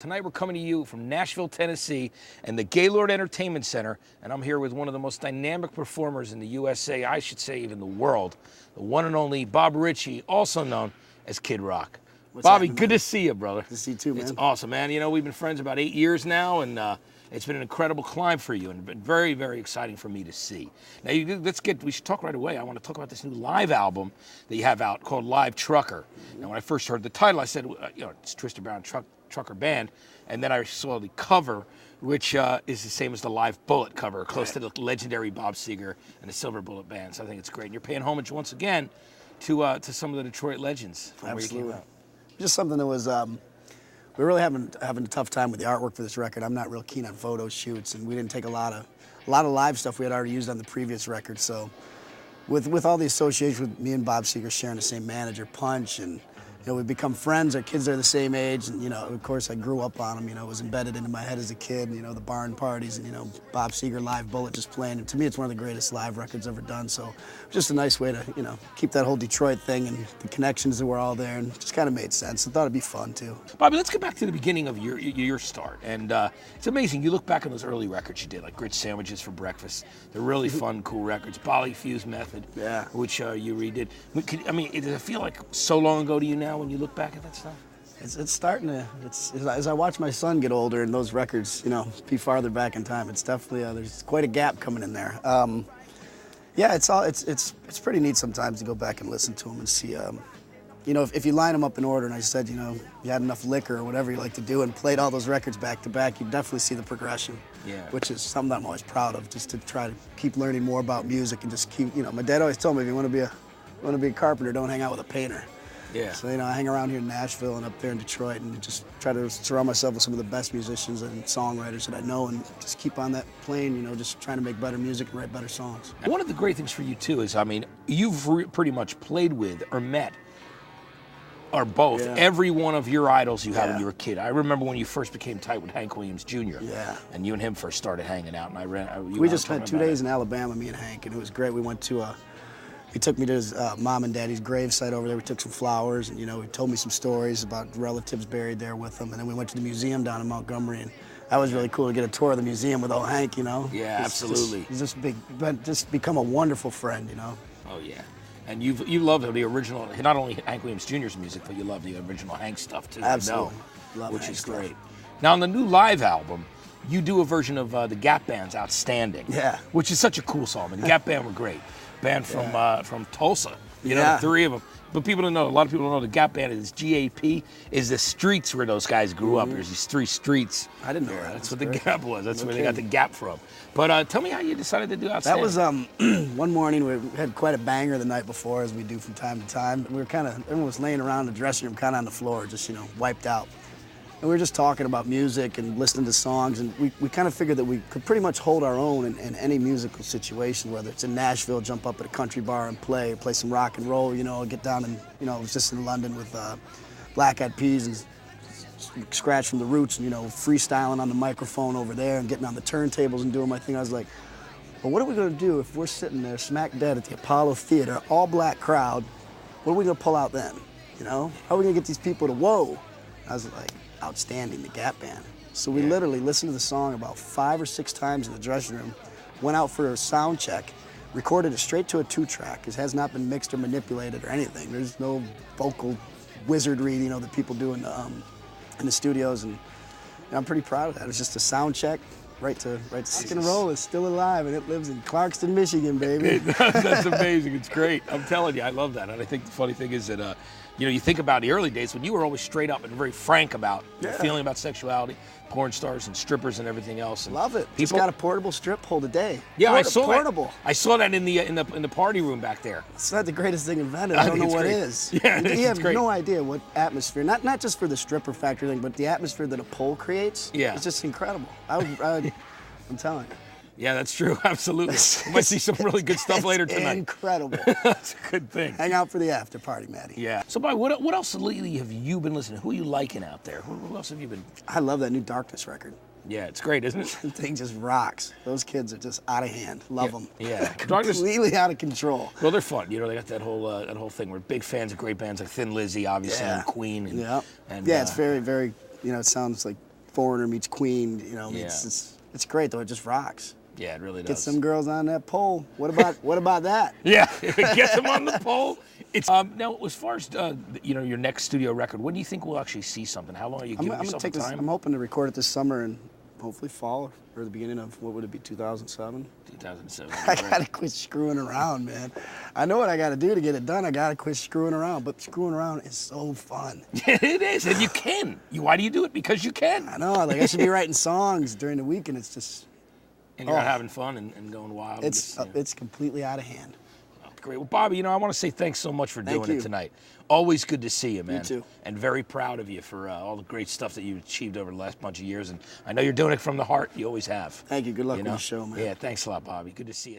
Tonight we're coming to you from Nashville, Tennessee, and the Gaylord Entertainment Center, and I'm here with one of the most dynamic performers in the USA, I should say even the world, the one and only Bob Ritchie, also known as Kid Rock. What's Bobby, happening, good man? to see you, brother. Good to see you too, man. It's awesome, man. You know, we've been friends about 8 years now, and it's been an incredible climb for you, and been very, very exciting for me to see. Now, we should talk right away. I want to talk about this new live album that you have out called Live Trucker. Now, when I first heard the title, I said, it's Tristan Brown Trucker Band, and then I saw the cover, which is the same as the Live Bullet cover, close to the legendary Bob Seger and the Silver Bullet Band. So I think it's great. And you're paying homage once again to some of the Detroit legends from where you came out. Just something that was, we're really having a tough time with the artwork for this record. I'm not real keen on photo shoots, and we didn't take a lot of live stuff we had already used on the previous record. So with all the association with me and Bob Seger sharing the same manager, Punch, and we've become friends. Our kids are the same age, and of course I grew up on them. It was embedded into my head as a kid. The barn parties, and Bob Seger, Live Bullet just playing. And to me, it's one of the greatest live records ever done. So just a nice way to keep that whole Detroit thing and the connections that were all there, and just kind of made sense. I thought it'd be fun too. Bobby, let's get back to the beginning of your start. And it's amazing. You look back on those early records you did, like Grit Sandwiches for Breakfast. They're really fun, cool records. Bolly Fuse Method, which you redid. Does it feel like so long ago to you now when you look back at that stuff? It's starting to. As I watch my son get older and those records, be farther back in time. It's definitely there's quite a gap coming in there. It's pretty neat sometimes to go back and listen to them and see. If you line them up in order, and I said, you had enough liquor or whatever you like to do, and played all those records back to back, you definitely see the progression. Yeah. Which is something that I'm always proud of, just to try to keep learning more about music and just keep. My dad always told me, if you want to be a carpenter, don't hang out with a painter. Yeah. So, I hang around here in Nashville and up there in Detroit and just try to surround myself with some of the best musicians and songwriters that I know, and just keep on that plane, just trying to make better music and write better songs. And one of the great things for you, too, is, you've pretty much played with or met or both every one of your idols you had when you were a kid. I remember when you first became tight with Hank Williams Jr. Yeah. And you and him first started hanging out, and we just spent 2 days in Alabama, me and Hank, and it was great. We went to he took me to his mom and daddy's gravesite over there. We took some flowers, and he told me some stories about relatives buried there with him. And then we went to the museum down in Montgomery, and that was really cool to get a tour of the museum with old Hank. Yeah, absolutely. He's just become a wonderful friend. Oh yeah, and you love the original, not only Hank Williams Jr.'s music, but you love the original Hank stuff too. Absolutely, which is great. Now on the new live album, you do a version of the Gap Band's "Outstanding," which is such a cool song. And the Gap Band were great. Band from Tulsa, the three of them. But people don't know, a lot of people don't know the Gap Band is GAP, is the streets where those guys grew up. There's these three streets. I didn't know that. That's what the Gap was. That's where they got the Gap from. But tell me how you decided to do Outstanding. That was one morning. We had quite a banger the night before, as we do from time to time. We were everyone was laying around the dressing room, kind of on the floor, just wiped out. And we were just talking about music and listening to songs, and we kind of figured that we could pretty much hold our own in any musical situation, whether it's in Nashville, jump up at a country bar and play some rock and roll, get down and, I was just in London with Black Eyed Peas and Scratch from the Roots, and, freestyling on the microphone over there and getting on the turntables and doing my thing. I was like, well, what are we going to do if we're sitting there smack dead at the Apollo Theater, all black crowd? What are we going to pull out then? How are we going to get these people to whoa? I was like, Outstanding, the Gap Band. So we literally listened to the song about 5 or 6 times in the dressing room, went out for a sound check, recorded it straight to a 2-track. It has not been mixed or manipulated or anything. There's no vocal wizardry, that people do in the studios, and I'm pretty proud of that. It was just a sound check, right to rock and roll is still alive, and it lives in Clarkston, Michigan, baby. That's amazing. It's great. I'm telling you, I love that. And I think the funny thing is that you think about the early days when you were always straight up and very frank about your feeling about sexuality, porn stars and strippers and everything else. And love it. Just got a portable strip pole today. Yeah, I saw portable. That. I saw that in the party room back there. It's not the greatest thing invented. I don't know what it is. Yeah, you have no idea what atmosphere, not just for the stripper factor thing, but the atmosphere that a pole creates. Yeah, it's just incredible. I'm telling you. Yeah, that's true. Absolutely. We might see some really good stuff later tonight. Incredible. That's a good thing. Hang out for the after party, Maddie. Yeah. So, Bobby, what else lately have you been listening to? Who are you liking out there? Who else have you been? I love that new Darkness record. Yeah, it's great, isn't it? The thing just rocks. Those kids are just out of hand. Love them. Yeah. Completely out of control. Well, they're fun. They got that whole thing. We're big fans of great bands like Thin Lizzy, obviously, and Queen. And it's very, very, it sounds like Foreigner meets Queen. You know, Yeah. it's great though. It just rocks. Yeah, it really does. Get some girls on that pole. What about that? Yeah, get them on the pole. It's now as far as you know, your next studio record. When do you think we'll actually see something? How long are you giving yourself time? I'm hoping to record it this summer and hopefully fall or the beginning of, what would it be, 2007? 2007. I gotta quit screwing around, man. I know what I gotta do to get it done. I gotta quit screwing around, but screwing around is so fun. It is, and you can. Why do you do it? Because you can. I know, like I should be writing songs during the week, and it's just. And you're out having fun and going wild. It's completely out of hand. Oh, great. Well, Bobby, you know, I want to say thanks so much for doing it tonight. Always good to see you, man. You too. And very proud of you for all the great stuff that you've achieved over the last bunch of years. And I know you're doing it from the heart. You always have. Thank you. Good luck with the show, man. Yeah, thanks a lot, Bobby. Good to see you.